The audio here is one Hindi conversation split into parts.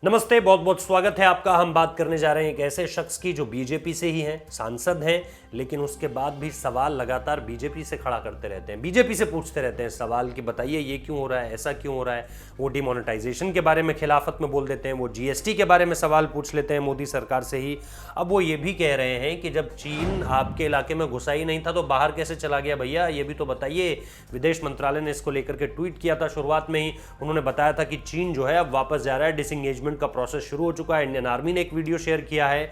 नमस्ते, बहुत बहुत स्वागत है आपका। हम बात करने जा रहे हैं एक ऐसे शख्स की जो बीजेपी से ही हैं, सांसद हैं, लेकिन उसके बाद भी सवाल लगातार बीजेपी से खड़ा करते रहते हैं, बीजेपी से पूछते रहते हैं सवाल कि बताइए ये क्यों हो रहा है, ऐसा क्यों हो रहा है। वो डिमोनेटाइजेशन के बारे में खिलाफत में बोल देते हैं, वो जीएसटी के बारे में सवाल पूछ लेते हैं मोदी सरकार से ही। अब वो ये भी कह रहे हैं कि जब चीन आपके इलाके में घुसा ही नहीं था तो बाहर कैसे चला गया भैया, ये भी तो बताइए। विदेश मंत्रालय ने इसको लेकर के ट्वीट किया था, शुरुआत में ही उन्होंने बताया था कि चीन जो है अब वापस जा रहा है, डिसएंगेजमेंट का प्रोसेस शुरू हो चुका है। इंडियन आर्मी ने एक वीडियो शेयर किया है।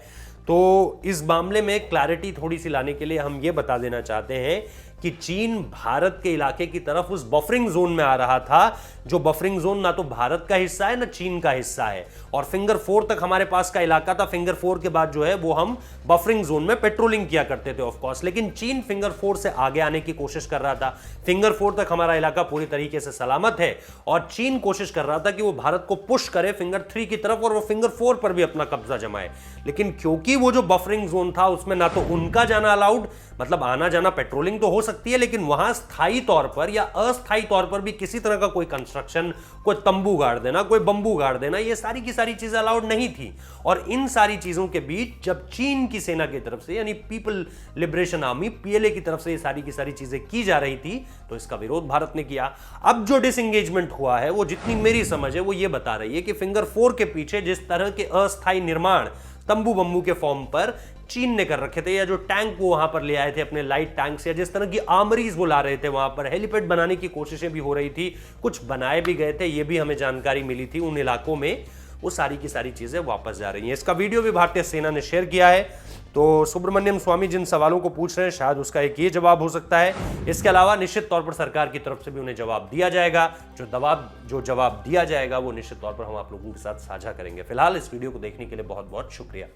तो इस मामले में क्लैरिटी थोड़ी सी लाने के लिए हम ये बता देना चाहते हैं कि चीन भारत के इलाके की तरफ उस बफरिंग जोन में आ रहा था, जो बफरिंग जोन ना तो भारत का हिस्सा है ना चीन का हिस्सा है, और फिंगर 4 तक हमारे पास का इलाका था। फिंगर 4 के बाद जो है वो हम बफरिंग जोन में पेट्रोलिंग किया करते थे ऑफ कोर्स, लेकिन चीन फिंगर 4 से आगे आने की कोशिश कर रहा था। फिंगर 4 तक हमारा इलाका पूरी तरीके से सलामत है और चीन कोशिश कर रहा था कि वो भारत को पुश करे फिंगर 3 की तरफ और वो फिंगर 4 पर भी अपना कब्जा जमाए। लेकिन क्योंकि वो जो बफरिंग जोन था उसमें ना तो उनका जाना अलाउड, मतलब आना जाना पेट्रोलिंग तो हो सकती है, लेकिन वहां स्थायी तौर पर या अस्थायी तौर पर भी किसी तरह का कोई कंस्ट्रक्शन, कोई तंबू गाड़ देना, कोई बंबू गाड़ देना, ये सारी की सारी चीजें अलाउड नहीं थी। और इन सारी चीजों के बीच जब चीन की सेना की तरफ से यानी पीपल लिबरेशन आर्मी पीएलए की तरफ से ये सारी की सारी चीजें की जा रही थी, तो इसका विरोध भारत ने किया। अब जो डिसएंगेजमेंट हुआ है वो जितनी मेरी समझ है वो ये बता रही है कि फिंगर 4 के पीछे जिस तरह के अस्थायी निर्माण तंबू बम्बू के फॉर्म पर चीन ने कर रखे थे, या जो टैंक वो वहां पर ले आए थे अपने लाइट टैंक्स, या जिस तरह की आर्मरीज वो ला रहे थे, वहां पर हेलीपैड बनाने की कोशिशें भी हो रही थी, कुछ बनाए भी गए थे, ये भी हमें जानकारी मिली थी उन इलाकों में। वो सारी की सारी चीजें वापस जा रही हैं। इसका वीडियो भी भारतीय सेना ने शेयर किया है। तो सुब्रमण्यम स्वामी जिन सवालों को पूछ रहे हैं शायद उसका एक ये जवाब हो सकता है। इसके अलावा निश्चित तौर पर सरकार की तरफ से भी उन्हें जवाब दिया जाएगा। जो जवाब दिया जाएगा वो निश्चित तौर पर हम आप लोगों के साथ साझा करेंगे। फिलहाल इस वीडियो को देखने के लिए बहुत बहुत शुक्रिया।